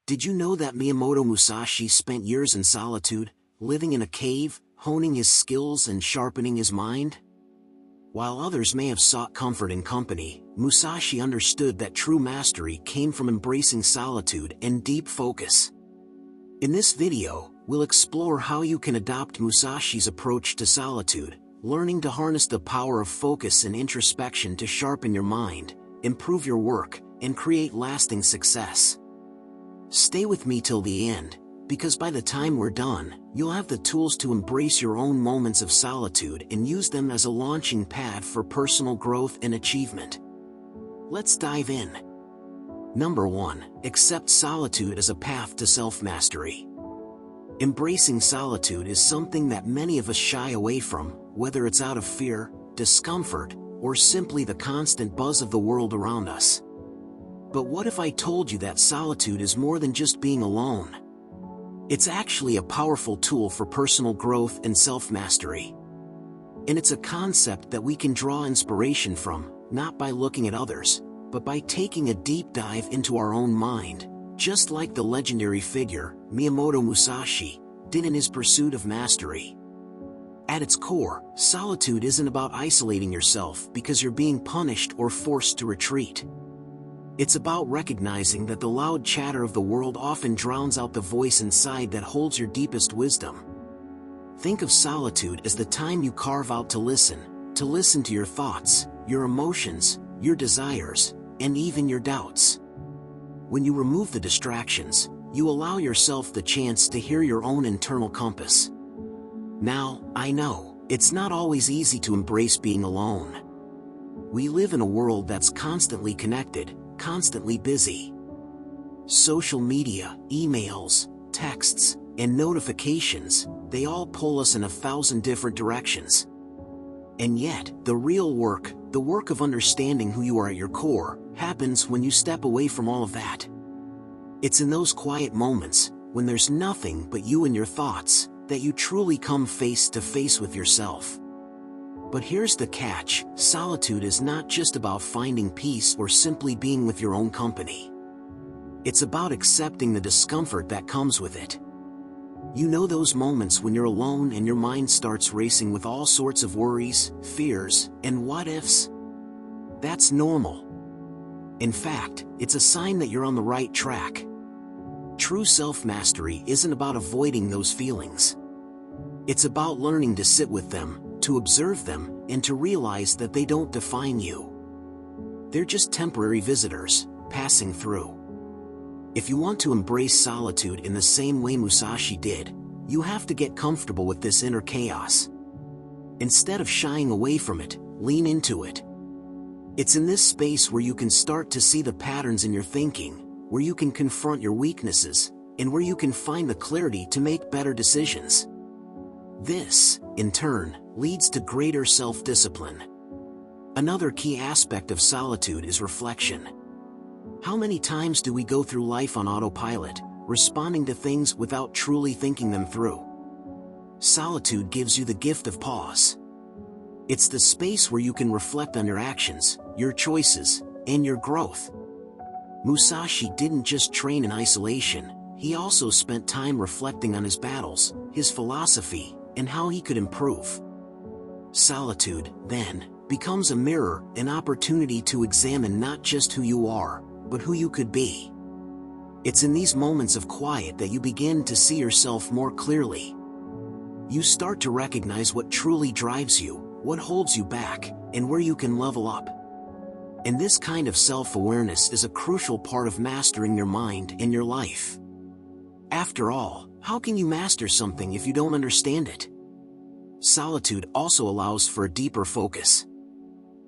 Did you know that Miyamoto Musashi spent years in solitude, living in a cave, honing his skills and sharpening his mind? While others may have sought comfort in company, Musashi understood that true mastery came from embracing solitude and deep focus. In this video, we'll explore how you can adopt Musashi's approach to solitude, learning to harness the power of focus and introspection to sharpen your mind, improve your work, and create lasting success. Stay with me till the end, because by the time we're done, you'll have the tools to embrace your own moments of solitude and use them as a launching pad for personal growth and achievement. Let's dive in. Number 1. Accept solitude as a path to self-mastery. Embracing solitude is something that many of us shy away from, whether it's out of fear, discomfort, or simply the constant buzz of the world around us. But what if I told you that solitude is more than just being alone? It's actually a powerful tool for personal growth and self-mastery. And it's a concept that we can draw inspiration from, not by looking at others, but by taking a deep dive into our own mind, just like the legendary figure, Miyamoto Musashi, did in his pursuit of mastery. At its core, solitude isn't about isolating yourself because you're being punished or forced to retreat. It's about recognizing that the loud chatter of the world often drowns out the voice inside that holds your deepest wisdom. Think of solitude as the time you carve out to listen to your thoughts, your emotions, your desires, and even your doubts. When you remove the distractions, you allow yourself the chance to hear your own internal compass. Now, I know, it's not always easy to embrace being alone. We live in a world that's constantly connected, constantly busy. Social media, emails, texts, and notifications, they all pull us in 1,000 different directions. And yet, the real work, the work of understanding who you are at your core, happens when you step away from all of that. It's in those quiet moments, when there's nothing but you and your thoughts, that you truly come face to face with yourself. But here's the catch: solitude is not just about finding peace or simply being with your own company. It's about accepting the discomfort that comes with it. You know those moments when you're alone and your mind starts racing with all sorts of worries, fears, and what-ifs? That's normal. In fact, it's a sign that you're on the right track. True self-mastery isn't about avoiding those feelings. It's about learning to sit with them, to observe them, and to realize that they don't define you. They're just temporary visitors, passing through. If you want to embrace solitude in the same way Musashi did, you have to get comfortable with this inner chaos. Instead of shying away from it, lean into it. It's in this space where you can start to see the patterns in your thinking, where you can confront your weaknesses, and where you can find the clarity to make better decisions. This, in turn, leads to greater self-discipline. Another key aspect of solitude is reflection. How many times do we go through life on autopilot, responding to things without truly thinking them through? Solitude gives you the gift of pause. It's the space where you can reflect on your actions, your choices, and your growth. Musashi didn't just train in isolation, he also spent time reflecting on his battles, his philosophy, and how he could improve. Solitude, then, becomes a mirror, an opportunity to examine not just who you are, but who you could be. It's in these moments of quiet that you begin to see yourself more clearly. You start to recognize what truly drives you, what holds you back, and where you can level up. And this kind of self-awareness is a crucial part of mastering your mind and your life. After all, how can you master something if you don't understand it? Solitude also allows for a deeper focus.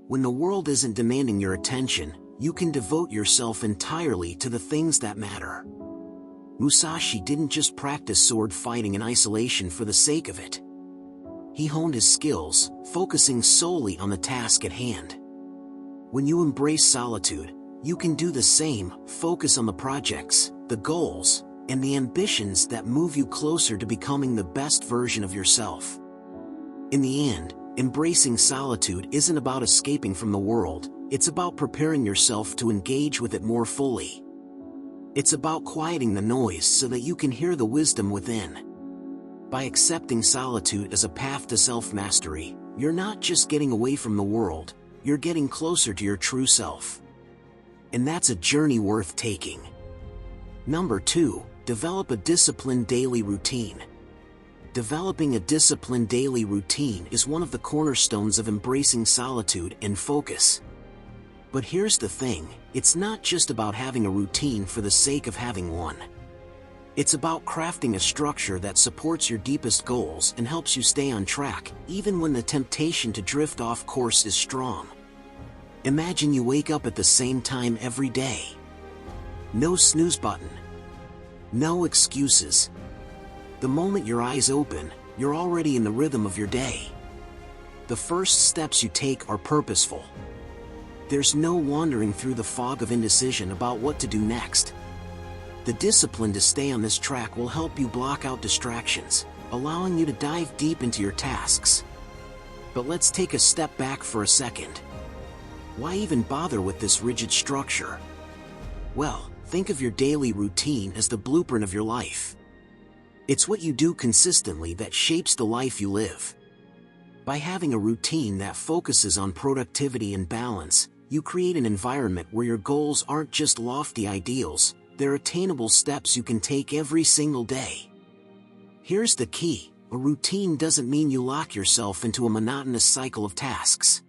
When the world isn't demanding your attention, you can devote yourself entirely to the things that matter. Musashi didn't just practice sword fighting in isolation for the sake of it. He honed his skills, focusing solely on the task at hand. When you embrace solitude, you can do the same, focus on the projects, the goals, and the ambitions that move you closer to becoming the best version of yourself. In the end, embracing solitude isn't about escaping from the world, it's about preparing yourself to engage with it more fully. It's about quieting the noise so that you can hear the wisdom within. By accepting solitude as a path to self-mastery, you're not just getting away from the world, you're getting closer to your true self. And that's a journey worth taking. Number 2, develop a disciplined daily routine. Developing a disciplined daily routine is one of the cornerstones of embracing solitude and focus. But here's the thing, it's not just about having a routine for the sake of having one. It's about crafting a structure that supports your deepest goals and helps you stay on track, even when the temptation to drift off course is strong. Imagine you wake up at the same time every day. No snooze button. No excuses. The moment your eyes open, you're already in the rhythm of your day. The first steps you take are purposeful. There's no wandering through the fog of indecision about what to do next. The discipline to stay on this track will help you block out distractions, allowing you to dive deep into your tasks. But let's take a step back for a second. Why even bother with this rigid structure? Well, think of your daily routine as the blueprint of your life. It's what you do consistently that shapes the life you live. By having a routine that focuses on productivity and balance, you create an environment where your goals aren't just lofty ideals, they're attainable steps you can take every single day. Here's the key, a routine doesn't mean you lock yourself into a monotonous cycle of tasks.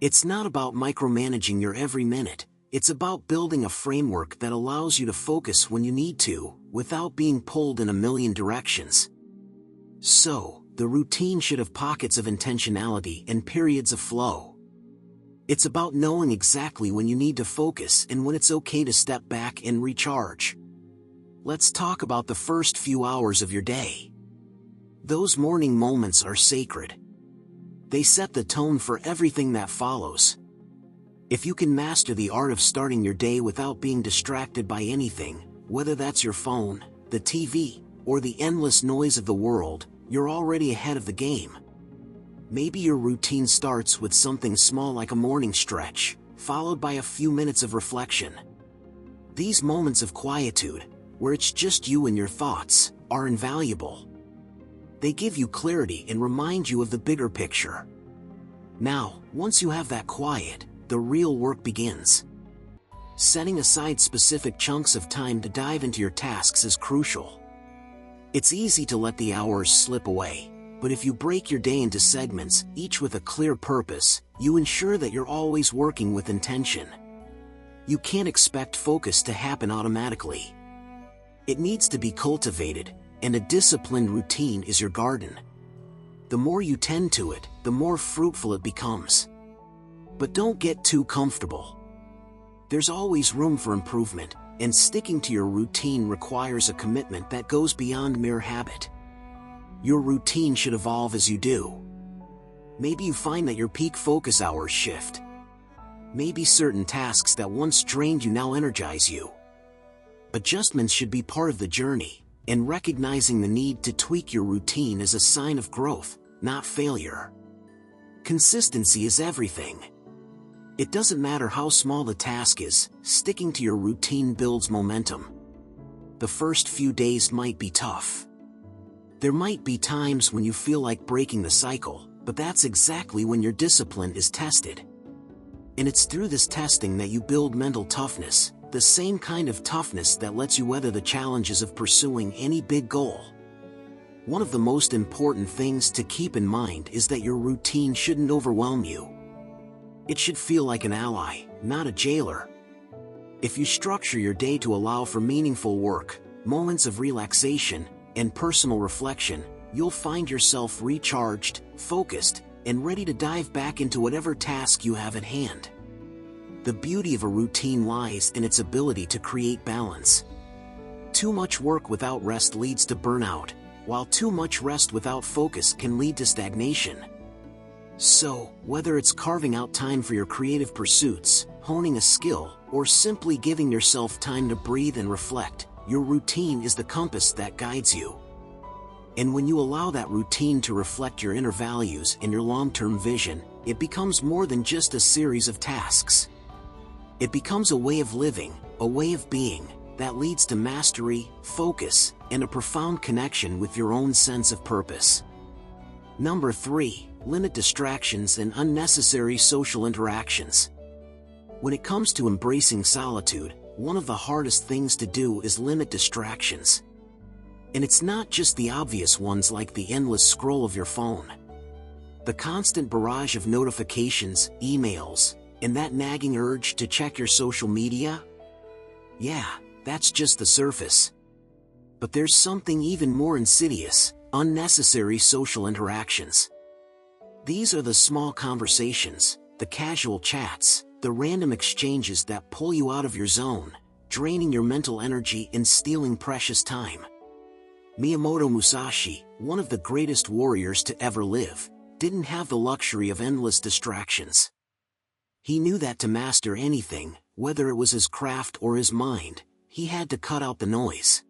It's not about micromanaging your every minute, it's about building a framework that allows you to focus when you need to, without being pulled in a million directions. So, the routine should have pockets of intentionality and periods of flow. It's about knowing exactly when you need to focus and when it's okay to step back and recharge. Let's talk about the first few hours of your day. Those morning moments are sacred. They set the tone for everything that follows. If you can master the art of starting your day without being distracted by anything, whether that's your phone, the TV, or the endless noise of the world, you're already ahead of the game. Maybe your routine starts with something small like a morning stretch, followed by a few minutes of reflection. These moments of quietude, where it's just you and your thoughts, are invaluable. They give you clarity and remind you of the bigger picture. Now, once you have that quiet, the real work begins. Setting aside specific chunks of time to dive into your tasks is crucial. It's easy to let the hours slip away. But if you break your day into segments, each with a clear purpose, you ensure that you're always working with intention. You can't expect focus to happen automatically. It needs to be cultivated, and a disciplined routine is your garden. The more you tend to it, the more fruitful it becomes. But don't get too comfortable. There's always room for improvement, and sticking to your routine requires a commitment that goes beyond mere habit. Your routine should evolve as you do. Maybe you find that your peak focus hours shift. Maybe certain tasks that once drained you now energize you. Adjustments should be part of the journey, and recognizing the need to tweak your routine is a sign of growth, not failure. Consistency is everything. It doesn't matter how small the task is, sticking to your routine builds momentum. The first few days might be tough. There might be times when you feel like breaking the cycle, but that's exactly when your discipline is tested. And it's through this testing that you build mental toughness, the same kind of toughness that lets you weather the challenges of pursuing any big goal. One of the most important things to keep in mind is that your routine shouldn't overwhelm you. It should feel like an ally, not a jailer. If you structure your day to allow for meaningful work, moments of relaxation, and personal reflection, you'll find yourself recharged, focused, and ready to dive back into whatever task you have at hand. The beauty of a routine lies in its ability to create balance. Too much work without rest leads to burnout, while too much rest without focus can lead to stagnation. So, whether it's carving out time for your creative pursuits, honing a skill, or simply giving yourself time to breathe and reflect, your routine is the compass that guides you. And when you allow that routine to reflect your inner values and your long-term vision, it becomes more than just a series of tasks. It becomes a way of living, a way of being, that leads to mastery, focus, and a profound connection with your own sense of purpose. Number 3. Limit distractions and unnecessary social interactions. When it comes to embracing solitude, one of the hardest things to do is limit distractions. And it's not just the obvious ones like the endless scroll of your phone. The constant barrage of notifications, emails, and that nagging urge to check your social media? Yeah, that's just the surface. But there's something even more insidious: unnecessary social interactions. These are the small conversations, the casual chats, the random exchanges that pull you out of your zone, draining your mental energy and stealing precious time. Miyamoto Musashi, one of the greatest warriors to ever live, didn't have the luxury of endless distractions. He knew that to master anything, whether it was his craft or his mind, he had to cut out the noise.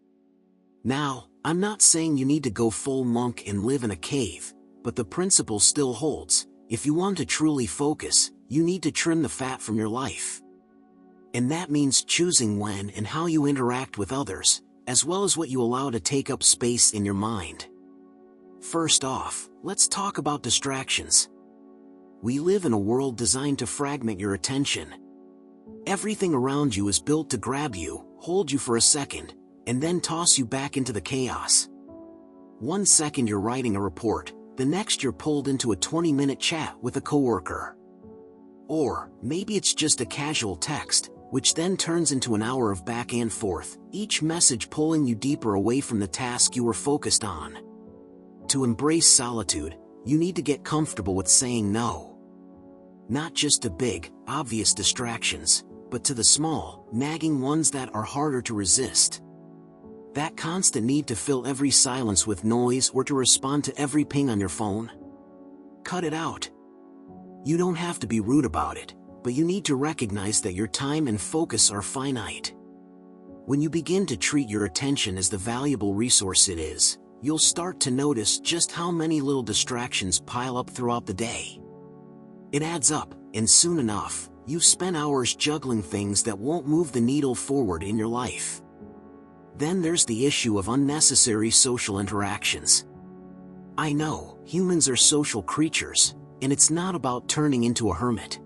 Now, I'm not saying you need to go full monk and live in a cave, but the principle still holds. If you want to truly focus, you need to trim the fat from your life. And that means choosing when and how you interact with others, as well as what you allow to take up space in your mind. First off, let's talk about distractions. We live in a world designed to fragment your attention. Everything around you is built to grab you, hold you for a second, and then toss you back into the chaos. 1 second you're writing a report, the next you're pulled into a 20-minute chat with a coworker. Or, maybe it's just a casual text, which then turns into an hour of back and forth, each message pulling you deeper away from the task you were focused on. To embrace solitude, you need to get comfortable with saying no. Not just to big, obvious distractions, but to the small, nagging ones that are harder to resist. That constant need to fill every silence with noise or to respond to every ping on your phone? Cut it out. You don't have to be rude about it, but you need to recognize that your time and focus are finite. When you begin to treat your attention as the valuable resource it is, you'll start to notice just how many little distractions pile up throughout the day. It adds up, and soon enough, you've spent hours juggling things that won't move the needle forward in your life. Then there's the issue of unnecessary social interactions. I know, humans are social creatures, and it's not about turning into a hermit.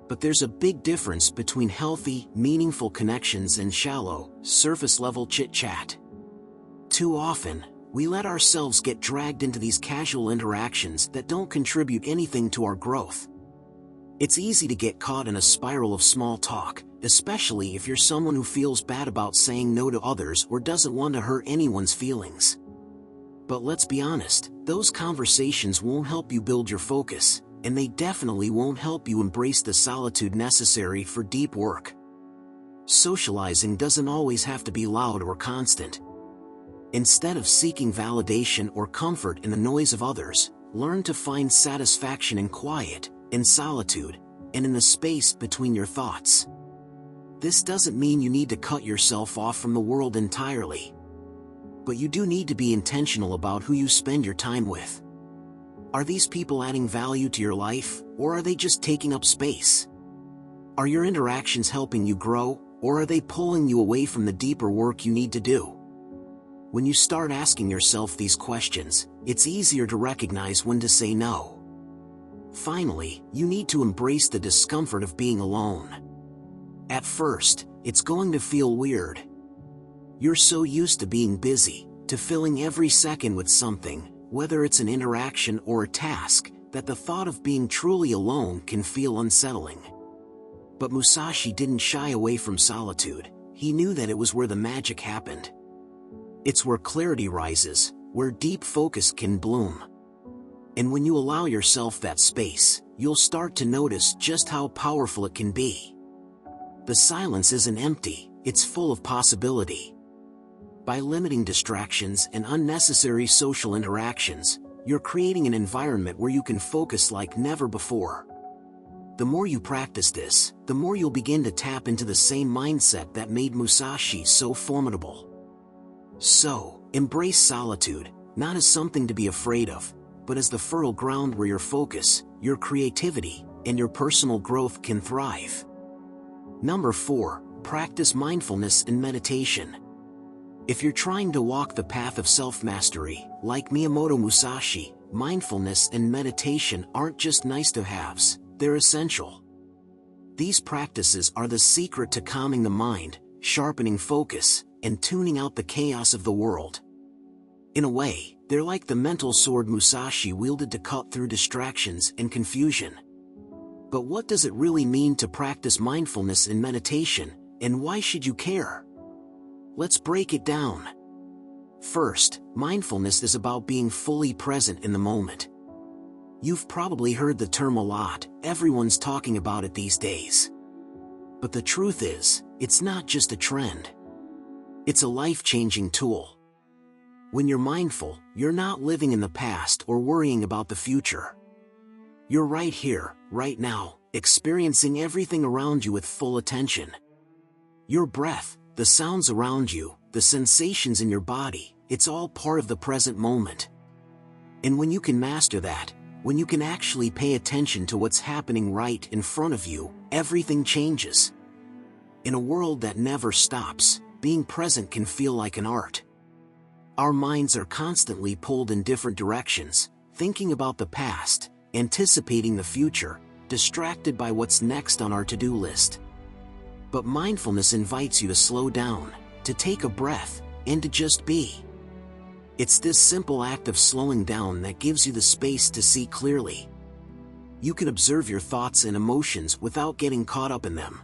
But there's a big difference between healthy, meaningful connections and shallow, surface-level chit-chat. Too often, we let ourselves get dragged into these casual interactions that don't contribute anything to our growth. It's easy to get caught in a spiral of small talk, especially if you're someone who feels bad about saying no to others or doesn't want to hurt anyone's feelings. But let's be honest, those conversations won't help you build your focus, and they definitely won't help you embrace the solitude necessary for deep work. Socializing doesn't always have to be loud or constant. Instead of seeking validation or comfort in the noise of others, learn to find satisfaction in quiet, in solitude, and in the space between your thoughts. This doesn't mean you need to cut yourself off from the world entirely. But you do need to be intentional about who you spend your time with. Are these people adding value to your life, or are they just taking up space? Are your interactions helping you grow, or are they pulling you away from the deeper work you need to do? When you start asking yourself these questions, it's easier to recognize when to say no. Finally, you need to embrace the discomfort of being alone. At first, it's going to feel weird. You're so used to being busy, to filling every second with something, whether it's an interaction or a task, that the thought of being truly alone can feel unsettling. But Musashi didn't shy away from solitude. He knew that it was where the magic happened. It's where clarity rises, where deep focus can bloom. And when you allow yourself that space, you'll start to notice just how powerful it can be. The silence isn't empty, it's full of possibility. By limiting distractions and unnecessary social interactions, you're creating an environment where you can focus like never before. The more you practice this, the more you'll begin to tap into the same mindset that made Musashi so formidable. So, embrace solitude, not as something to be afraid of, but as the fertile ground where your focus, your creativity, and your personal growth can thrive. Number 4. practice mindfulness and meditation. If you're trying to walk the path of self-mastery, like Miyamoto Musashi, mindfulness and meditation aren't just nice-to-haves, they're essential. These practices are the secret to calming the mind, sharpening focus, and tuning out the chaos of the world. In a way, they're like the mental sword Musashi wielded to cut through distractions and confusion. But what does it really mean to practice mindfulness and meditation, and why should you care? Let's break it down. First, mindfulness is about being fully present in the moment. You've probably heard the term a lot, everyone's talking about it these days. But the truth is, it's not just a trend. It's a life-changing tool. When you're mindful, you're not living in the past or worrying about the future. You're right here, right now, experiencing everything around you with full attention. Your breath, the sounds around you, the sensations in your body, it's all part of the present moment. And when you can master that, when you can actually pay attention to what's happening right in front of you, everything changes. In a world that never stops, being present can feel like an art. Our minds are constantly pulled in different directions, thinking about the past, anticipating the future, distracted by what's next on our to-do list. But mindfulness invites you to slow down, to take a breath, and to just be. It's this simple act of slowing down that gives you the space to see clearly. You can observe your thoughts and emotions without getting caught up in them.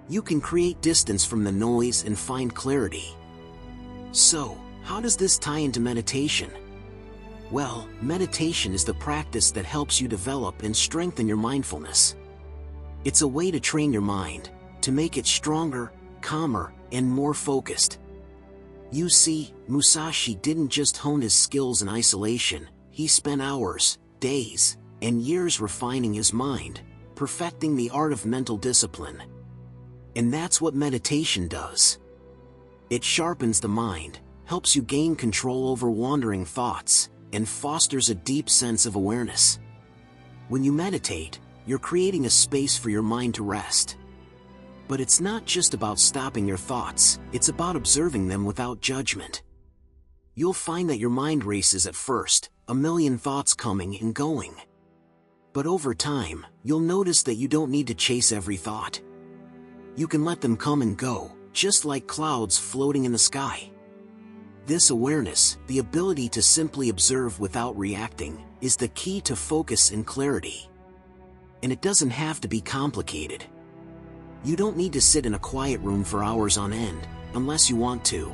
You can create distance from the noise and find clarity. So, how does this tie into meditation? Well, meditation is the practice that helps you develop and strengthen your mindfulness. It's a way to train your mind, to make it stronger, calmer, and more focused. You see, Musashi didn't just hone his skills in isolation, he spent hours, days, and years refining his mind, perfecting the art of mental discipline. And that's what meditation does. It sharpens the mind, helps you gain control over wandering thoughts, and fosters a deep sense of awareness. When you meditate, you're creating a space for your mind to rest. But it's not just about stopping your thoughts, it's about observing them without judgment. You'll find that your mind races at first, a million thoughts coming and going. But over time, you'll notice that you don't need to chase every thought. You can let them come and go, just like clouds floating in the sky. This awareness, the ability to simply observe without reacting, is the key to focus and clarity. And it doesn't have to be complicated. You don't need to sit in a quiet room for hours on end, unless you want to.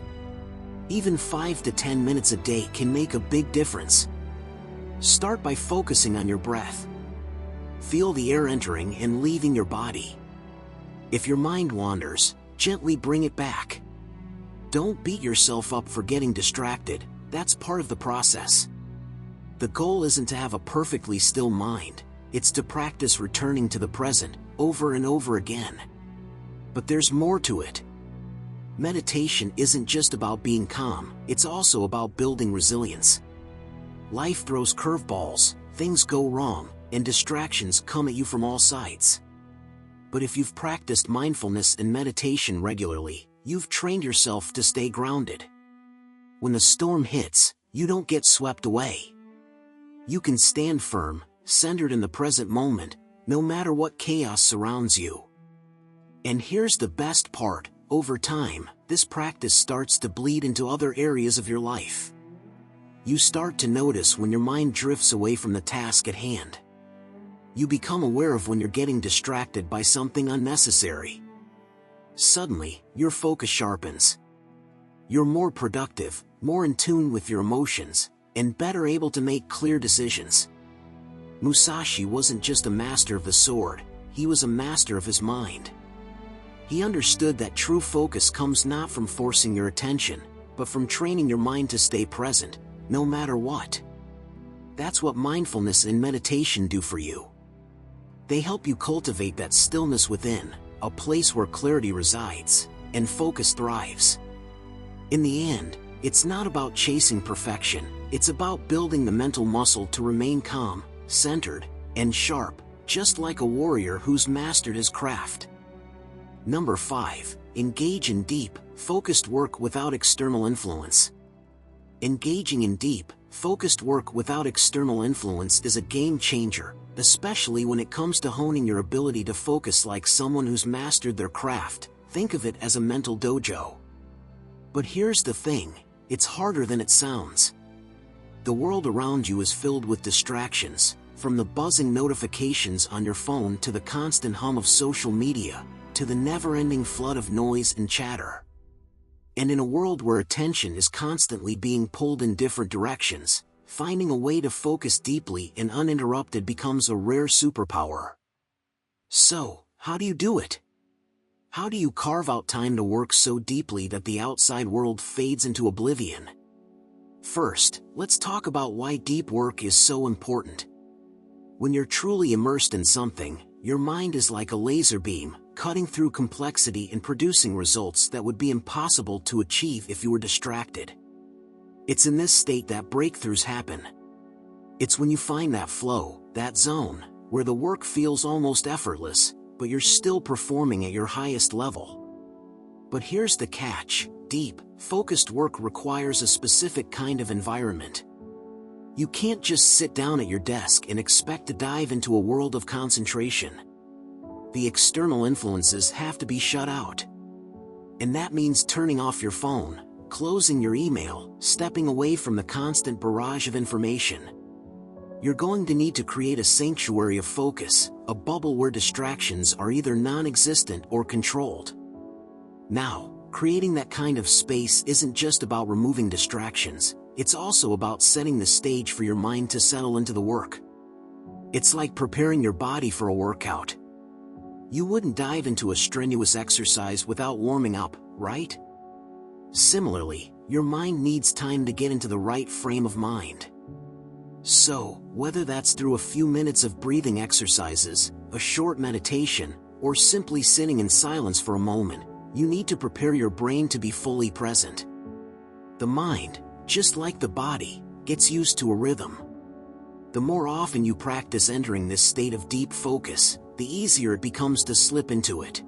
Even 5 to 10 minutes a day can make a big difference. Start by focusing on your breath. Feel the air entering and leaving your body. If your mind wanders, gently bring it back. Don't beat yourself up for getting distracted, that's part of the process. The goal isn't to have a perfectly still mind, it's to practice returning to the present, over and over again. But there's more to it. Meditation isn't just about being calm, it's also about building resilience. Life throws curveballs, things go wrong, and distractions come at you from all sides. But if you've practiced mindfulness and meditation regularly, you've trained yourself to stay grounded. When the storm hits, you don't get swept away. You can stand firm, centered in the present moment, no matter what chaos surrounds you. And here's the best part, over time, this practice starts to bleed into other areas of your life. You start to notice when your mind drifts away from the task at hand. You become aware of when you're getting distracted by something unnecessary. Suddenly, your focus sharpens. You're more productive, more in tune with your emotions, and better able to make clear decisions. Musashi wasn't just a master of the sword, he was a master of his mind. He understood that true focus comes not from forcing your attention, but from training your mind to stay present, no matter what. That's what mindfulness and meditation do for you. They help you cultivate that stillness within, a place where clarity resides, and focus thrives. In the end, it's not about chasing perfection, it's about building the mental muscle to remain calm, centered, and sharp, just like a warrior who's mastered his craft. Number 5. Engage in deep, focused work without external influence. Engaging in deep, focused work without external influence is a game changer, especially when it comes to honing your ability to focus like someone who's mastered their craft. Think of it as a mental dojo. But here's the thing, it's harder than it sounds. The world around you is filled with distractions, from the buzzing notifications on your phone to the constant hum of social media, to the never-ending flood of noise and chatter. And in a world where attention is constantly being pulled in different directions, finding a way to focus deeply and uninterrupted becomes a rare superpower. So, how do you do it? How do you carve out time to work so deeply that the outside world fades into oblivion? First, let's talk about why deep work is so important. When you're truly immersed in something, your mind is like a laser beam, cutting through complexity and producing results that would be impossible to achieve if you were distracted. It's in this state that breakthroughs happen. It's when you find that flow, that zone, where the work feels almost effortless, but you're still performing at your highest level. But here's the catch: deep, focused work requires a specific kind of environment. You can't just sit down at your desk and expect to dive into a world of concentration. The external influences have to be shut out. And that means turning off your phone, closing your email, stepping away from the constant barrage of information. You're going to need to create a sanctuary of focus, a bubble where distractions are either non-existent or controlled. Now, creating that kind of space isn't just about removing distractions, it's also about setting the stage for your mind to settle into the work. It's like preparing your body for a workout. You wouldn't dive into a strenuous exercise without warming up, right? Similarly, your mind needs time to get into the right frame of mind. So, whether that's through a few minutes of breathing exercises, a short meditation, or simply sitting in silence for a moment, you need to prepare your brain to be fully present. The mind, just like the body, gets used to a rhythm. The more often you practice entering this state of deep focus, the easier it becomes to slip into it.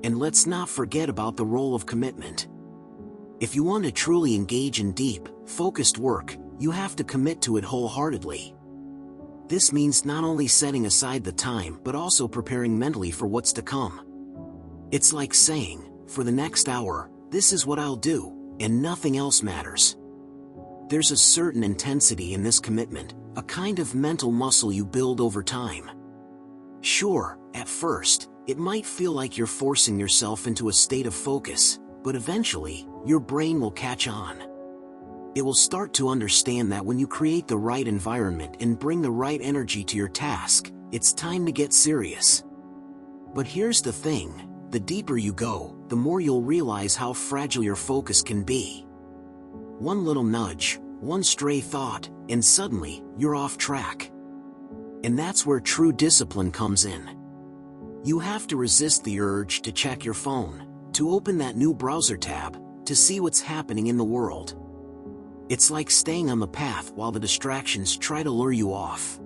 And let's not forget about the role of commitment. If you want to truly engage in deep, focused work, you have to commit to it wholeheartedly. This means not only setting aside the time but also preparing mentally for what's to come. It's like saying, for the next hour, this is what I'll do, and nothing else matters. There's a certain intensity in this commitment, a kind of mental muscle you build over time. Sure, at first, it might feel like you're forcing yourself into a state of focus, but eventually, your brain will catch on. It will start to understand that when you create the right environment and bring the right energy to your task, it's time to get serious. But here's the thing, the deeper you go, the more you'll realize how fragile your focus can be. One little nudge, one stray thought, and suddenly, you're off track. And that's where true discipline comes in. You have to resist the urge to check your phone, to open that new browser tab, to see what's happening in the world. It's like staying on the path while the distractions try to lure you off.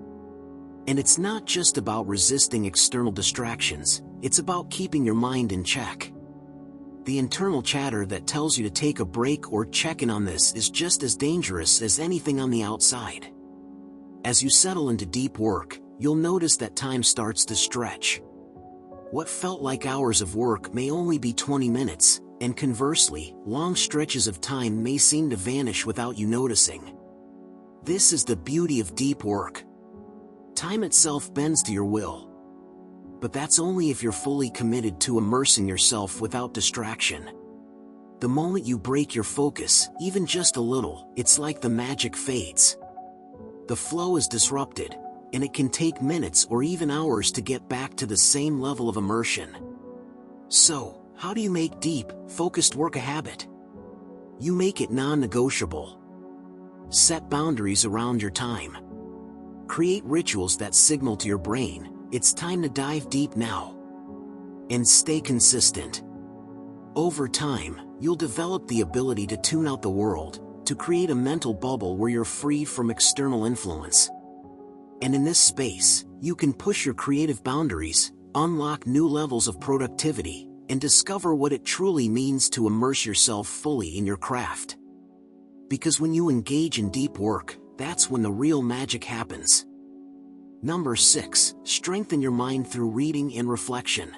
And it's not just about resisting external distractions, it's about keeping your mind in check. The internal chatter that tells you to take a break or check in on this is just as dangerous as anything on the outside. As you settle into deep work, you'll notice that time starts to stretch. What felt like hours of work may only be 20 minutes, and conversely, long stretches of time may seem to vanish without you noticing. This is the beauty of deep work. Time itself bends to your will. But that's only if you're fully committed to immersing yourself without distraction. The moment you break your focus, even just a little, it's like the magic fades. The flow is disrupted, and it can take minutes or even hours to get back to the same level of immersion. So, how do you make deep, focused work a habit? You make it non-negotiable. Set boundaries around your time. Create rituals that signal to your brain, it's time to dive deep now. And stay consistent. Over time, you'll develop the ability to tune out the world, to create a mental bubble where you're free from external influence. And in this space, you can push your creative boundaries, unlock new levels of productivity, and discover what it truly means to immerse yourself fully in your craft. Because when you engage in deep work, that's when the real magic happens. Number 6. Strengthen your mind through reading and reflection.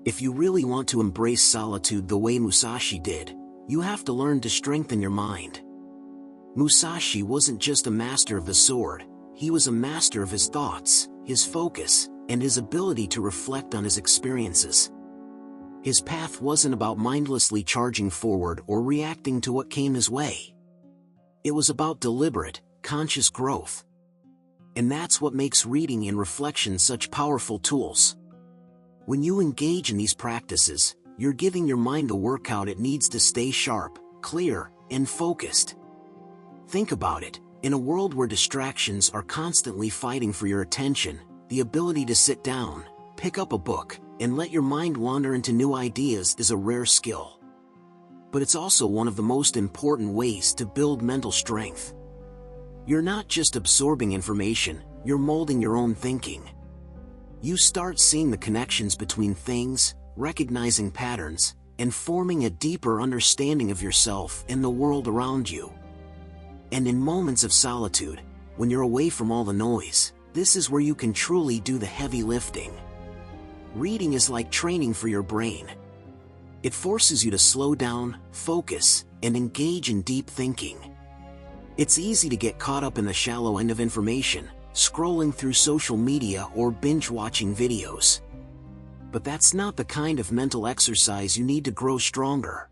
If you really want to embrace solitude the way Musashi did, you have to learn to strengthen your mind. Musashi wasn't just a master of the sword, he was a master of his thoughts, his focus, and his ability to reflect on his experiences. His path wasn't about mindlessly charging forward or reacting to what came his way. It was about deliberate, conscious growth. And that's what makes reading and reflection such powerful tools. When you engage in these practices, you're giving your mind the workout it needs to stay sharp, clear, and focused. Think about it, in a world where distractions are constantly fighting for your attention, the ability to sit down, pick up a book, and let your mind wander into new ideas is a rare skill. But it's also one of the most important ways to build mental strength. You're not just absorbing information, you're molding your own thinking. You start seeing the connections between things, recognizing patterns, and forming a deeper understanding of yourself and the world around you. And in moments of solitude, when you're away from all the noise, this is where you can truly do the heavy lifting. Reading is like training for your brain. It forces you to slow down, focus, and engage in deep thinking. It's easy to get caught up in the shallow end of information, scrolling through social media or binge-watching videos. But that's not the kind of mental exercise you need to grow stronger.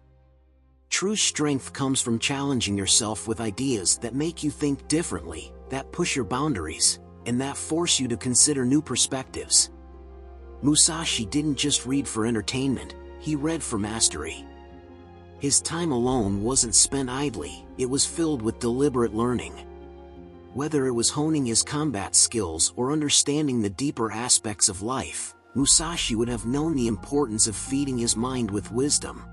True strength comes from challenging yourself with ideas that make you think differently, that push your boundaries, and that force you to consider new perspectives. Musashi didn't just read for entertainment, he read for mastery. His time alone wasn't spent idly, it was filled with deliberate learning. Whether it was honing his combat skills or understanding the deeper aspects of life, Musashi would have known the importance of feeding his mind with wisdom.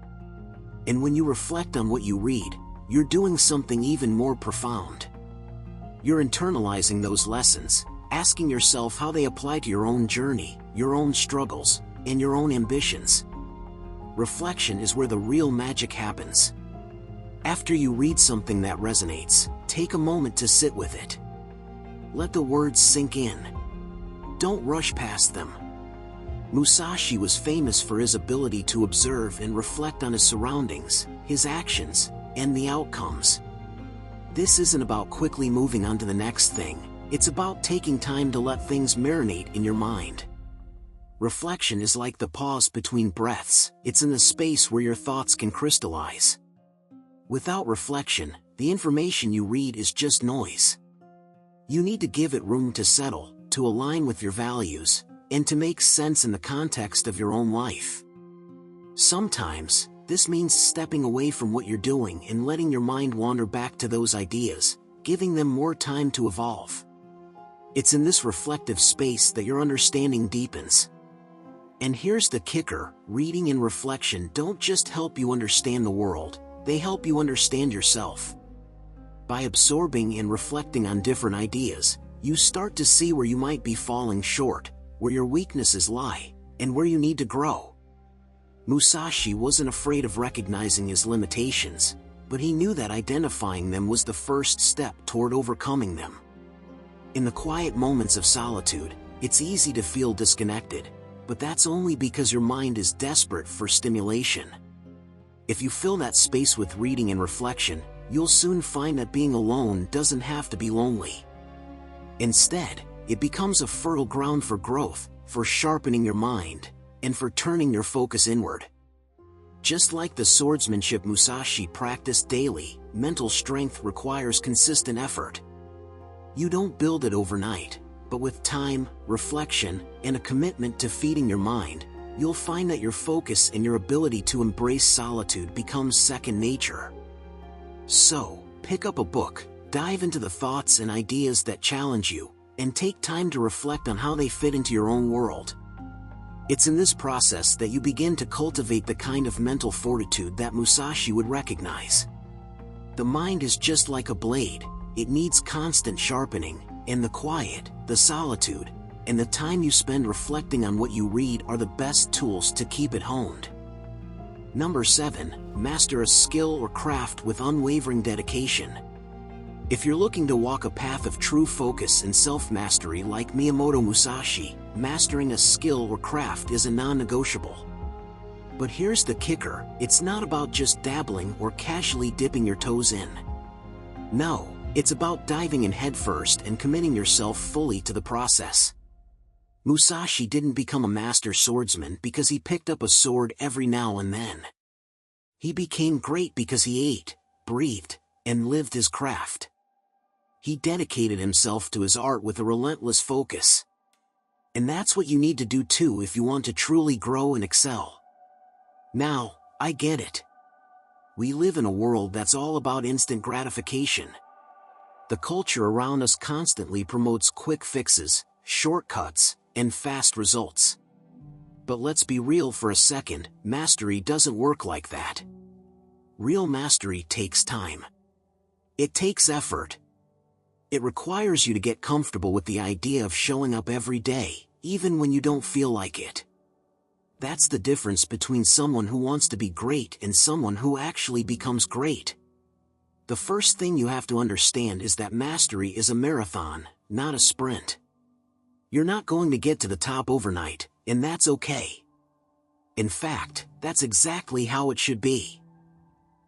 And when you reflect on what you read, you're doing something even more profound. You're internalizing those lessons, asking yourself how they apply to your own journey, your own struggles, and your own ambitions. Reflection is where the real magic happens. After you read something that resonates, take a moment to sit with it. Let the words sink in. Don't rush past them. Musashi was famous for his ability to observe and reflect on his surroundings, his actions, and the outcomes. This isn't about quickly moving on to the next thing, it's about taking time to let things marinate in your mind. Reflection is like the pause between breaths, it's in the space where your thoughts can crystallize. Without reflection, the information you read is just noise. You need to give it room to settle, to align with your values, and to make sense in the context of your own life. Sometimes, this means stepping away from what you're doing and letting your mind wander back to those ideas, giving them more time to evolve. It's in this reflective space that your understanding deepens. And here's the kicker, reading and reflection don't just help you understand the world, they help you understand yourself. By absorbing and reflecting on different ideas, you start to see where you might be falling short, where your weaknesses lie, and where you need to grow. Musashi wasn't afraid of recognizing his limitations, but he knew that identifying them was the first step toward overcoming them. In the quiet moments of solitude, it's easy to feel disconnected, but that's only because your mind is desperate for stimulation. If you fill that space with reading and reflection, you'll soon find that being alone doesn't have to be lonely. Instead, it becomes a fertile ground for growth, for sharpening your mind, and for turning your focus inward. Just like the swordsmanship Musashi practiced daily, mental strength requires consistent effort. You don't build it overnight, but with time, reflection, and a commitment to feeding your mind, you'll find that your focus and your ability to embrace solitude becomes second nature. So, pick up a book, dive into the thoughts and ideas that challenge you, and take time to reflect on how they fit into your own world. It's in this process that you begin to cultivate the kind of mental fortitude that Musashi would recognize. The mind is just like a blade, it needs constant sharpening, and the quiet, the solitude, and the time you spend reflecting on what you read are the best tools to keep it honed. Number 7. Master a skill or craft with unwavering dedication. If you're looking to walk a path of true focus and self-mastery like Miyamoto Musashi, mastering a skill or craft is a non-negotiable. But here's the kicker, it's not about just dabbling or casually dipping your toes in. No, it's about diving in headfirst and committing yourself fully to the process. Musashi didn't become a master swordsman because he picked up a sword every now and then. He became great because he ate, breathed, and lived his craft. He dedicated himself to his art with a relentless focus. And that's what you need to do too if you want to truly grow and excel. Now, I get it. We live in a world that's all about instant gratification. The culture around us constantly promotes quick fixes, shortcuts, and fast results. But let's be real for a second, mastery doesn't work like that. Real mastery takes time. It takes effort. It requires you to get comfortable with the idea of showing up every day, even when you don't feel like it. That's the difference between someone who wants to be great and someone who actually becomes great. The first thing you have to understand is that mastery is a marathon, not a sprint. You're not going to get to the top overnight, and that's okay. In fact, that's exactly how it should be.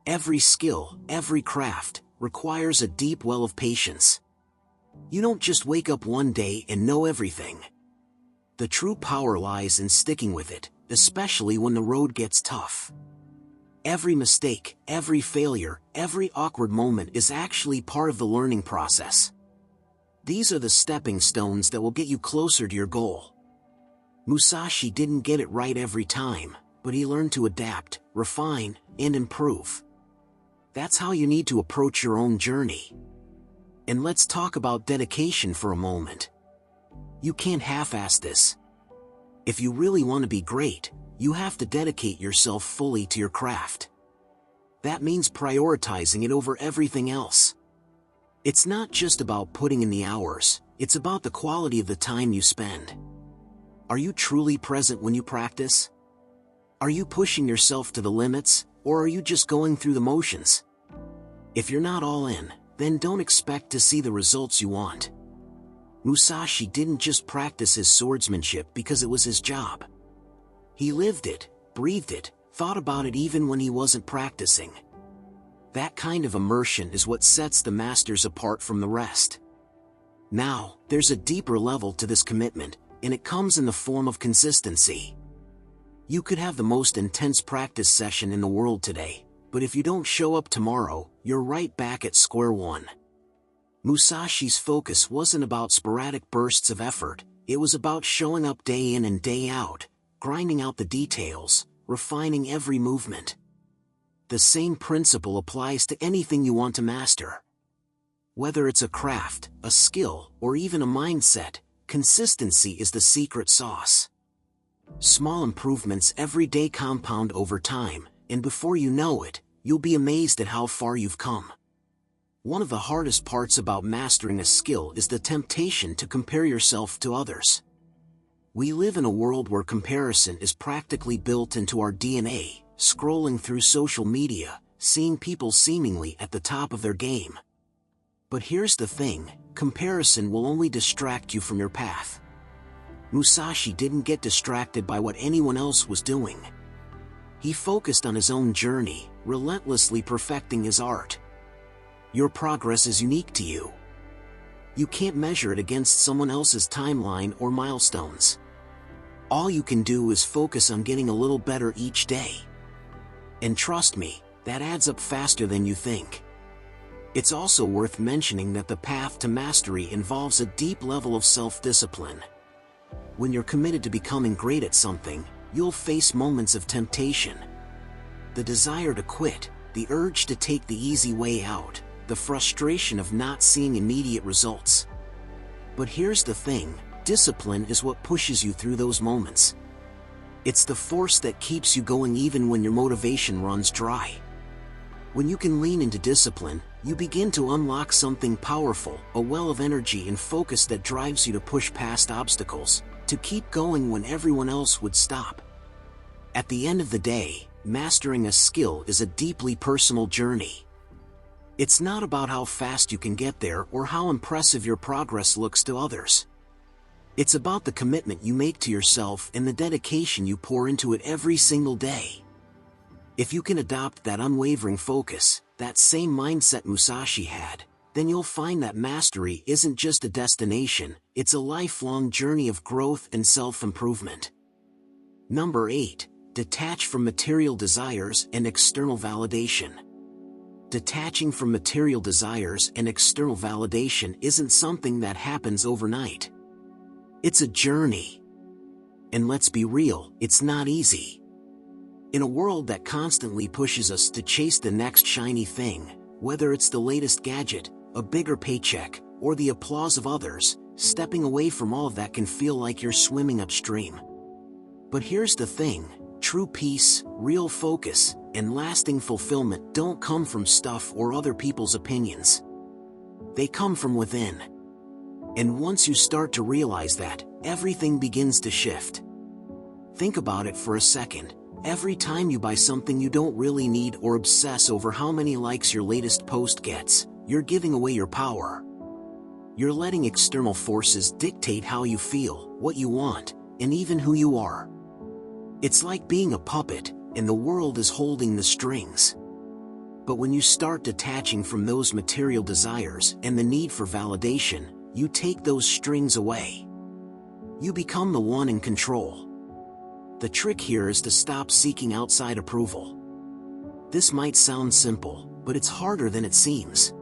Every skill, every craft, requires a deep well of patience. You don't just wake up one day and know everything. The true power lies in sticking with it, especially when the road gets tough. Every mistake, every failure, every awkward moment is actually part of the learning process. These are the stepping stones that will get you closer to your goal. Musashi didn't get it right every time, but he learned to adapt, refine, and improve. That's how you need to approach your own journey. And let's talk about dedication for a moment. You can't half-ass this. If you really want to be great, you have to dedicate yourself fully to your craft. That means prioritizing it over everything else. It's not just about putting in the hours, it's about the quality of the time you spend. Are you truly present when you practice? Are you pushing yourself to the limits, or are you just going through the motions? If you're not all in, then don't expect to see the results you want. Musashi didn't just practice his swordsmanship because it was his job. He lived it, breathed it, thought about it even when he wasn't practicing. That kind of immersion is what sets the masters apart from the rest. Now, there's a deeper level to this commitment, and it comes in the form of consistency. You could have the most intense practice session in the world today, but if you don't show up tomorrow, you're right back at square one. Musashi's focus wasn't about sporadic bursts of effort, it was about showing up day in and day out, grinding out the details, refining every movement. The same principle applies to anything you want to master. Whether it's a craft, a skill, or even a mindset, consistency is the secret sauce. Small improvements every day compound over time, and before you know it, you'll be amazed at how far you've come. One of the hardest parts about mastering a skill is the temptation to compare yourself to others. We live in a world where comparison is practically built into our DNA, scrolling through social media, seeing people seemingly at the top of their game. But here's the thing, comparison will only distract you from your path. Musashi didn't get distracted by what anyone else was doing. He focused on his own journey, relentlessly perfecting his art. Your progress is unique to you. You can't measure it against someone else's timeline or milestones. All you can do is focus on getting a little better each day. And trust me, that adds up faster than you think. It's also worth mentioning that the path to mastery involves a deep level of self-discipline. When you're committed to becoming great at something, you'll face moments of temptation. The desire to quit, the urge to take the easy way out, the frustration of not seeing immediate results. But here's the thing, discipline is what pushes you through those moments. It's the force that keeps you going even when your motivation runs dry. When you can lean into discipline, you begin to unlock something powerful, a well of energy and focus that drives you to push past obstacles, to keep going when everyone else would stop. At the end of the day, mastering a skill is a deeply personal journey. It's not about how fast you can get there or how impressive your progress looks to others. It's about the commitment you make to yourself and the dedication you pour into it every single day. If you can adopt that unwavering focus, that same mindset Musashi had, then you'll find that mastery isn't just a destination, it's a lifelong journey of growth and self-improvement. Number 8. Detach from material desires and external validation. Detaching from material desires and external validation isn't something that happens overnight. It's a journey. And let's be real, it's not easy. In a world that constantly pushes us to chase the next shiny thing, whether it's the latest gadget, a bigger paycheck, or the applause of others, stepping away from all of that can feel like you're swimming upstream. But here's the thing, true peace, real focus, and lasting fulfillment don't come from stuff or other people's opinions. They come from within. And once you start to realize that, everything begins to shift. Think about it for a second. Every time you buy something you don't really need or obsess over how many likes your latest post gets, you're giving away your power. You're letting external forces dictate how you feel, what you want, and even who you are. It's like being a puppet, and the world is holding the strings. But when you start detaching from those material desires and the need for validation, you take those strings away. You become the one in control. The trick here is to stop seeking outside approval. This might sound simple, but it's harder than it seems.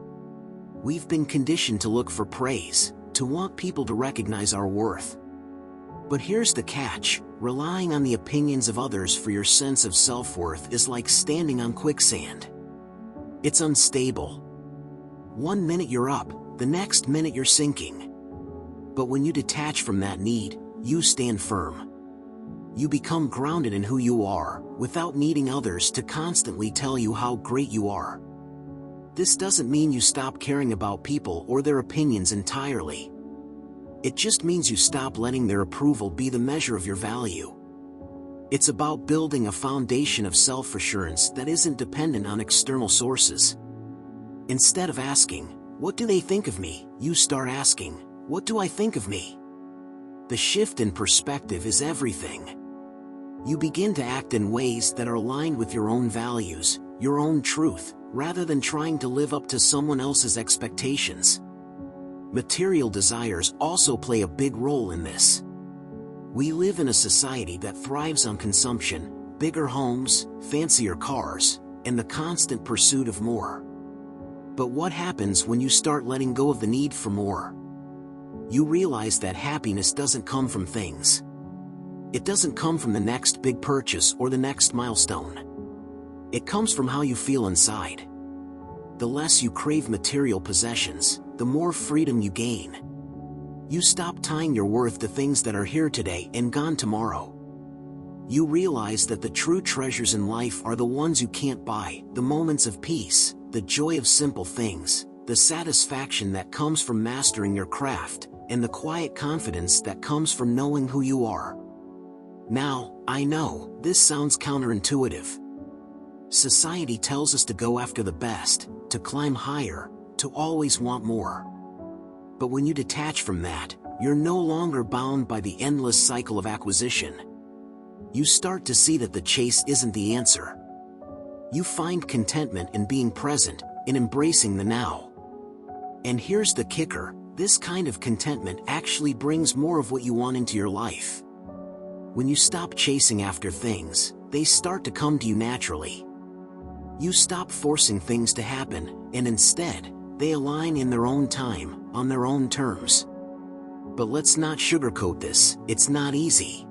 We've been conditioned to look for praise, to want people to recognize our worth. But here's the catch, relying on the opinions of others for your sense of self-worth is like standing on quicksand. It's unstable. One minute you're up, the next minute you're sinking. But when you detach from that need, you stand firm. You become grounded in who you are, without needing others to constantly tell you how great you are. This doesn't mean you stop caring about people or their opinions entirely. It just means you stop letting their approval be the measure of your value. It's about building a foundation of self-assurance that isn't dependent on external sources. Instead of asking, "What do they think of me?" you start asking, "What do I think of me?" The shift in perspective is everything. You begin to act in ways that are aligned with your own values, your own truth, rather than trying to live up to someone else's expectations. Material desires also play a big role in this. We live in a society that thrives on consumption, bigger homes, fancier cars, and the constant pursuit of more. But what happens when you start letting go of the need for more? You realize that happiness doesn't come from things. It doesn't come from the next big purchase or the next milestone. It comes from how you feel inside. The less you crave material possessions, the more freedom you gain. You stop tying your worth to things that are here today and gone tomorrow. You realize that the true treasures in life are the ones you can't buy, the moments of peace, the joy of simple things, the satisfaction that comes from mastering your craft, and the quiet confidence that comes from knowing who you are. Now, I know, this sounds counterintuitive. Society tells us to go after the best, to climb higher, to always want more. But when you detach from that, you're no longer bound by the endless cycle of acquisition. You start to see that the chase isn't the answer. You find contentment in being present, in embracing the now. And here's the kicker, this kind of contentment actually brings more of what you want into your life. When you stop chasing after things, they start to come to you naturally. You stop forcing things to happen, and instead, they align in their own time, on their own terms. But let's not sugarcoat this, it's not easy.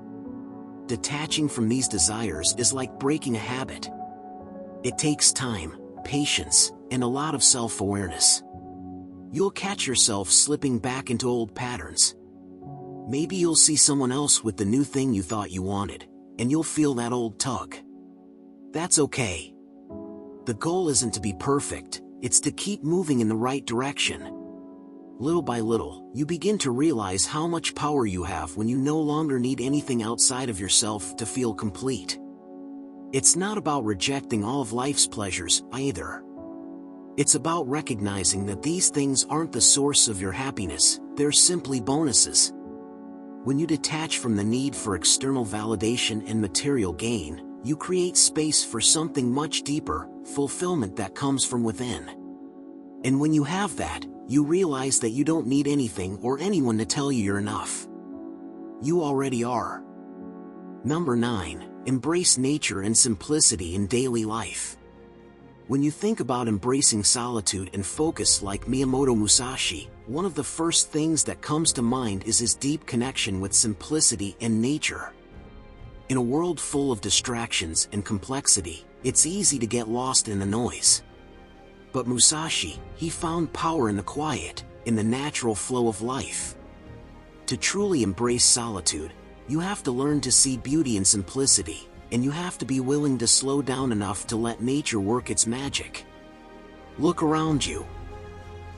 Detaching from these desires is like breaking a habit. It takes time, patience, and a lot of self-awareness. You'll catch yourself slipping back into old patterns. Maybe you'll see someone else with the new thing you thought you wanted, and you'll feel that old tug. That's okay. The goal isn't to be perfect, it's to keep moving in the right direction. Little by little, you begin to realize how much power you have when you no longer need anything outside of yourself to feel complete. It's not about rejecting all of life's pleasures, either. It's about recognizing that these things aren't the source of your happiness, they're simply bonuses. When you detach from the need for external validation and material gain, you create space for something much deeper, fulfillment that comes from within. And when you have that, you realize that you don't need anything or anyone to tell you you're enough. You already are. Number 9. Embrace nature and simplicity in daily life. When you think about embracing solitude and focus like Miyamoto Musashi, one of the first things that comes to mind is his deep connection with simplicity and nature. In a world full of distractions and complexity, it's easy to get lost in the noise. But Musashi, he found power in the quiet, in the natural flow of life. To truly embrace solitude, you have to learn to see beauty in simplicity, and you have to be willing to slow down enough to let nature work its magic. Look around you.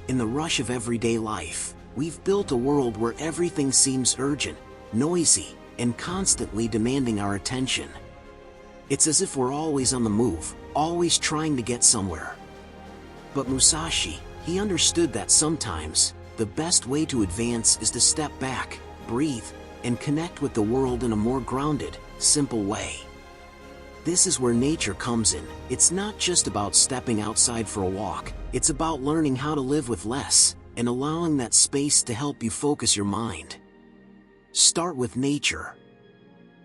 In the rush of everyday life, we've built a world where everything seems urgent, noisy, and constantly demanding our attention. It's as if we're always on the move, always trying to get somewhere. But Musashi, he understood that sometimes, the best way to advance is to step back, breathe, and connect with the world in a more grounded, simple way. This is where nature comes in. It's not just about stepping outside for a walk, it's about learning how to live with less, and allowing that space to help you focus your mind. Start with nature.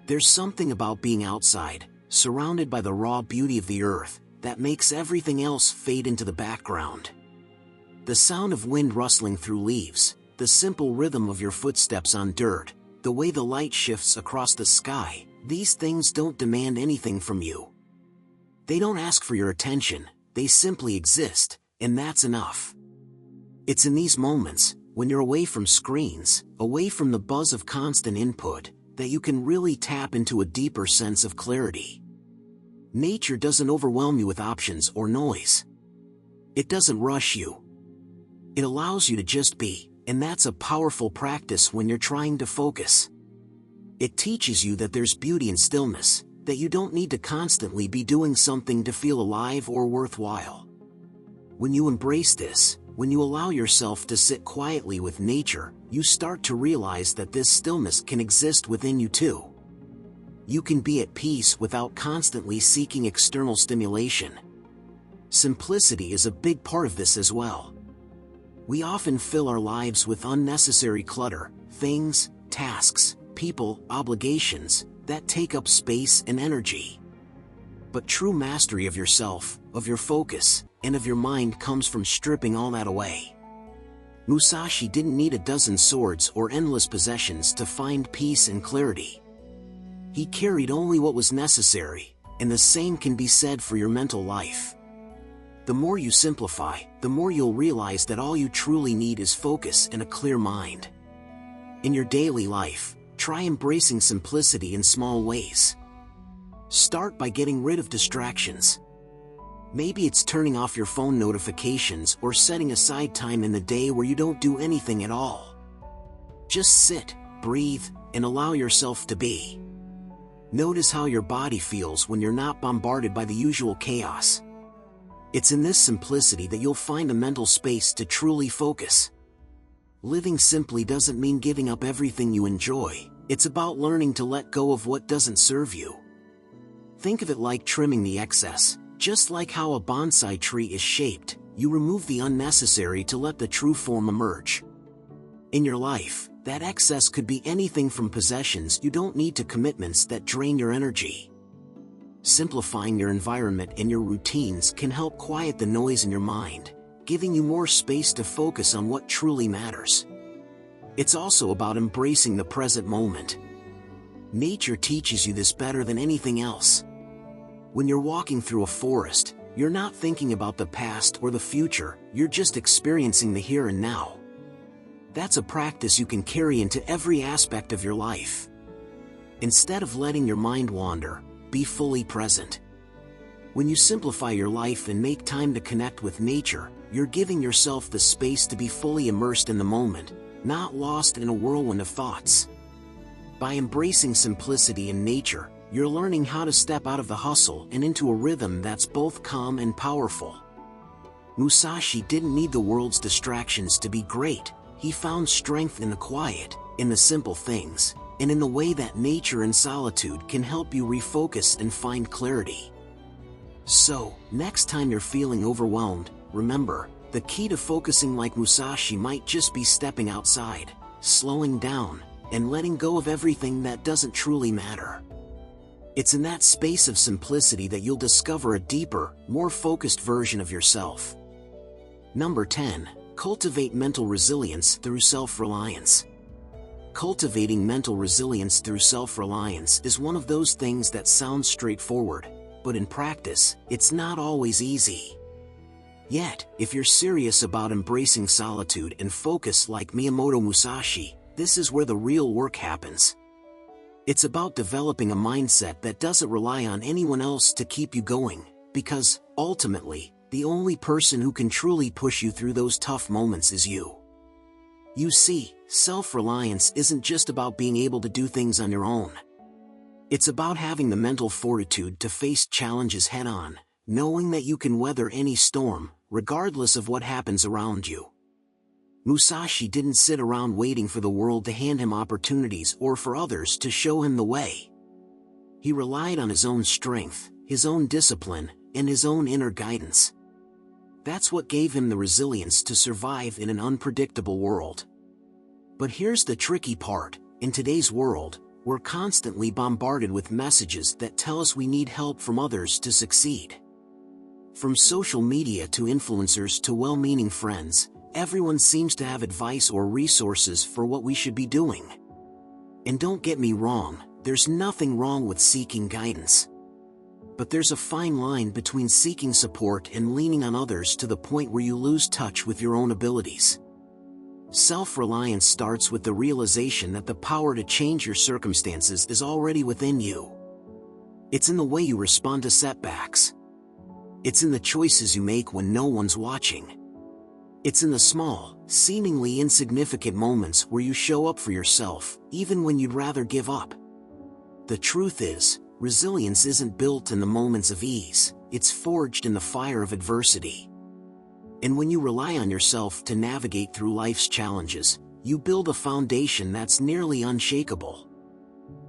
There's something about being outside, surrounded by the raw beauty of the earth, that makes everything else fade into the background. The sound of wind rustling through leaves, the simple rhythm of your footsteps on dirt, the way the light shifts across the sky, these things don't demand anything from you. They don't ask for your attention, they simply exist, and that's enough. It's in these moments, when you're away from screens, away from the buzz of constant input, that you can really tap into a deeper sense of clarity. Nature doesn't overwhelm you with options or noise. It doesn't rush you. It allows you to just be, and that's a powerful practice when you're trying to focus. It teaches you that there's beauty in stillness, that you don't need to constantly be doing something to feel alive or worthwhile. When you embrace this, when you allow yourself to sit quietly with nature, you start to realize that this stillness can exist within you too. You can be at peace without constantly seeking external stimulation. Simplicity is a big part of this as well. We often fill our lives with unnecessary clutter, things, tasks, people, obligations, that take up space and energy. But true mastery of yourself, of your focus, and of your mind comes from stripping all that away. Musashi didn't need a dozen swords or endless possessions to find peace and clarity. He carried only what was necessary, and the same can be said for your mental life. The more you simplify, the more you'll realize that all you truly need is focus and a clear mind. In your daily life, try embracing simplicity in small ways. Start by getting rid of distractions. Maybe it's turning off your phone notifications or setting aside time in the day where you don't do anything at all. Just sit, breathe, and allow yourself to be. Notice how your body feels when you're not bombarded by the usual chaos. It's in this simplicity that you'll find a mental space to truly focus. Living simply doesn't mean giving up everything you enjoy, it's about learning to let go of what doesn't serve you. Think of it like trimming the excess. Just like how a bonsai tree is shaped, you remove the unnecessary to let the true form emerge. In your life, that excess could be anything from possessions you don't need to commitments that drain your energy. Simplifying your environment and your routines can help quiet the noise in your mind, giving you more space to focus on what truly matters. It's also about embracing the present moment. Nature teaches you this better than anything else. When you're walking through a forest, you're not thinking about the past or the future, you're just experiencing the here and now. That's a practice you can carry into every aspect of your life. Instead of letting your mind wander, be fully present. When you simplify your life and make time to connect with nature, you're giving yourself the space to be fully immersed in the moment, not lost in a whirlwind of thoughts. By embracing simplicity in nature, you're learning how to step out of the hustle and into a rhythm that's both calm and powerful. Musashi didn't need the world's distractions to be great. He found strength in the quiet, in the simple things, and in the way that nature and solitude can help you refocus and find clarity. So, next time you're feeling overwhelmed, remember, the key to focusing like Musashi might just be stepping outside, slowing down, and letting go of everything that doesn't truly matter. It's in that space of simplicity that you'll discover a deeper, more focused version of yourself. Number 10. Cultivate mental resilience through self-reliance. Cultivating mental resilience through self-reliance is one of those things that sounds straightforward, but in practice, it's not always easy. Yet, if you're serious about embracing solitude and focus like Miyamoto Musashi, this is where the real work happens. It's about developing a mindset that doesn't rely on anyone else to keep you going, because, ultimately, the only person who can truly push you through those tough moments is you. You see, self-reliance isn't just about being able to do things on your own. It's about having the mental fortitude to face challenges head-on, knowing that you can weather any storm, regardless of what happens around you. Musashi didn't sit around waiting for the world to hand him opportunities or for others to show him the way. He relied on his own strength, his own discipline, and his own inner guidance. That's what gave him the resilience to survive in an unpredictable world. But here's the tricky part: in today's world, we're constantly bombarded with messages that tell us we need help from others to succeed. From social media to influencers to well-meaning friends, everyone seems to have advice or resources for what we should be doing. And don't get me wrong, there's nothing wrong with seeking guidance. But there's a fine line between seeking support and leaning on others to the point where you lose touch with your own abilities. Self-reliance starts with the realization that the power to change your circumstances is already within you. It's in the way you respond to setbacks. It's in the choices you make when no one's watching. It's in the small, seemingly insignificant moments where you show up for yourself, even when you'd rather give up. The truth is, resilience isn't built in the moments of ease, it's forged in the fire of adversity. And when you rely on yourself to navigate through life's challenges, you build a foundation that's nearly unshakable.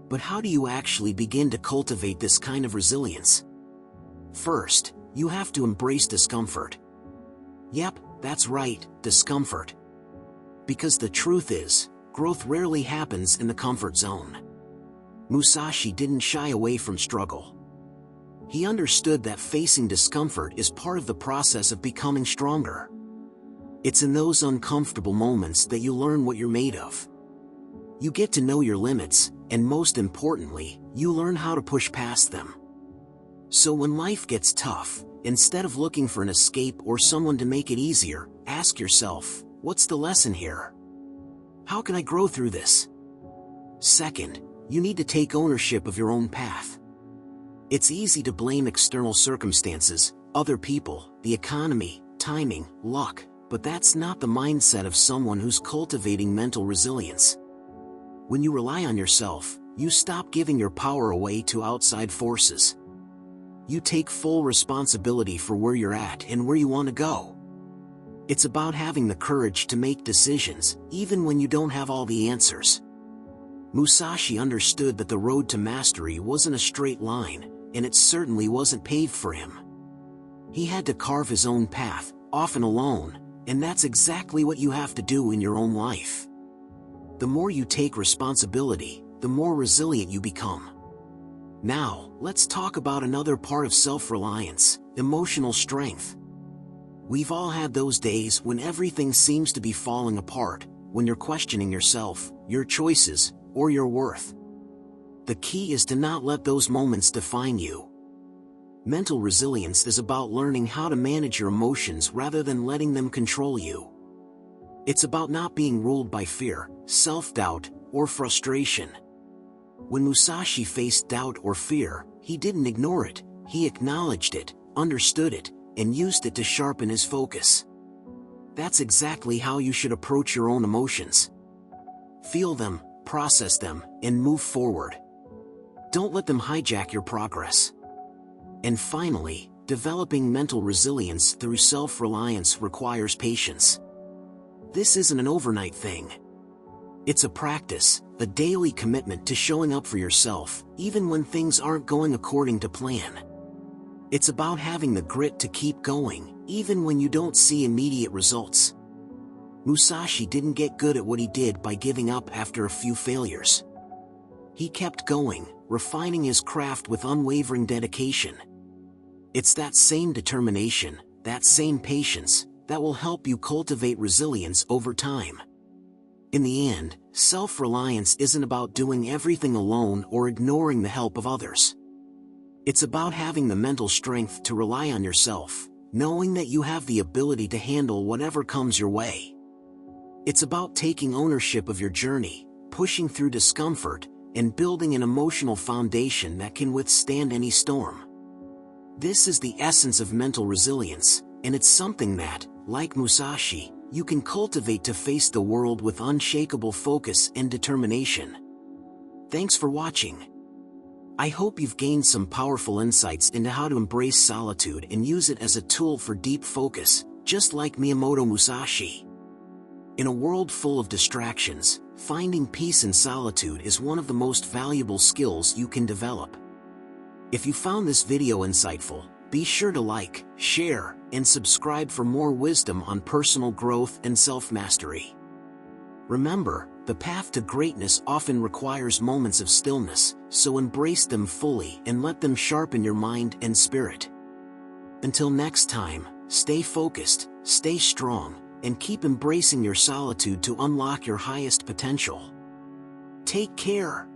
But how do you actually begin to cultivate this kind of resilience? First, you have to embrace discomfort. Yep, that's right, discomfort. Because the truth is, growth rarely happens in the comfort zone. Musashi didn't shy away from struggle. He understood that facing discomfort is part of the process of becoming stronger. It's in those uncomfortable moments that you learn what you're made of. You get to know your limits, and most importantly, you learn how to push past them. So when life gets tough, instead of looking for an escape or someone to make it easier, ask yourself, what's the lesson here? How can I grow through this? Second, you need to take ownership of your own path. It's easy to blame external circumstances, other people, the economy, timing, luck, but that's not the mindset of someone who's cultivating mental resilience. When you rely on yourself, you stop giving your power away to outside forces. You take full responsibility for where you're at and where you want to go. It's about having the courage to make decisions, even when you don't have all the answers. Musashi understood that the road to mastery wasn't a straight line, and it certainly wasn't paved for him. He had to carve his own path, often alone, and that's exactly what you have to do in your own life. The more you take responsibility, the more resilient you become. Now, let's talk about another part of self-reliance, emotional strength. We've all had those days when everything seems to be falling apart, when you're questioning yourself, your choices, or your worth. The key is to not let those moments define you. Mental resilience is about learning how to manage your emotions rather than letting them control you. It's about not being ruled by fear, self-doubt, or frustration. When Musashi faced doubt or fear, he didn't ignore it, he acknowledged it, understood it, and used it to sharpen his focus. That's exactly how you should approach your own emotions. Feel them, process them, and move forward. Don't let them hijack your progress. And finally, developing mental resilience through self-reliance requires patience. This isn't an overnight thing. It's a practice, a daily commitment to showing up for yourself, even when things aren't going according to plan. It's about having the grit to keep going, even when you don't see immediate results. Musashi didn't get good at what he did by giving up after a few failures. He kept going, refining his craft with unwavering dedication. It's that same determination, that same patience, that will help you cultivate resilience over time. In the end, self-reliance isn't about doing everything alone or ignoring the help of others. It's about having the mental strength to rely on yourself, knowing that you have the ability to handle whatever comes your way. It's about taking ownership of your journey, pushing through discomfort, and building an emotional foundation that can withstand any storm. This is the essence of mental resilience, and it's something that, like Musashi, you can cultivate to face the world with unshakable focus and determination. Thanks for watching. I hope you've gained some powerful insights into how to embrace solitude and use it as a tool for deep focus, just like Miyamoto Musashi. In a world full of distractions, finding peace in solitude is one of the most valuable skills you can develop. If you found this video insightful, be sure to like, share, and subscribe for more wisdom on personal growth and self-mastery. Remember, the path to greatness often requires moments of stillness, so embrace them fully and let them sharpen your mind and spirit. Until next time, stay focused, stay strong, and keep embracing your solitude to unlock your highest potential. Take care.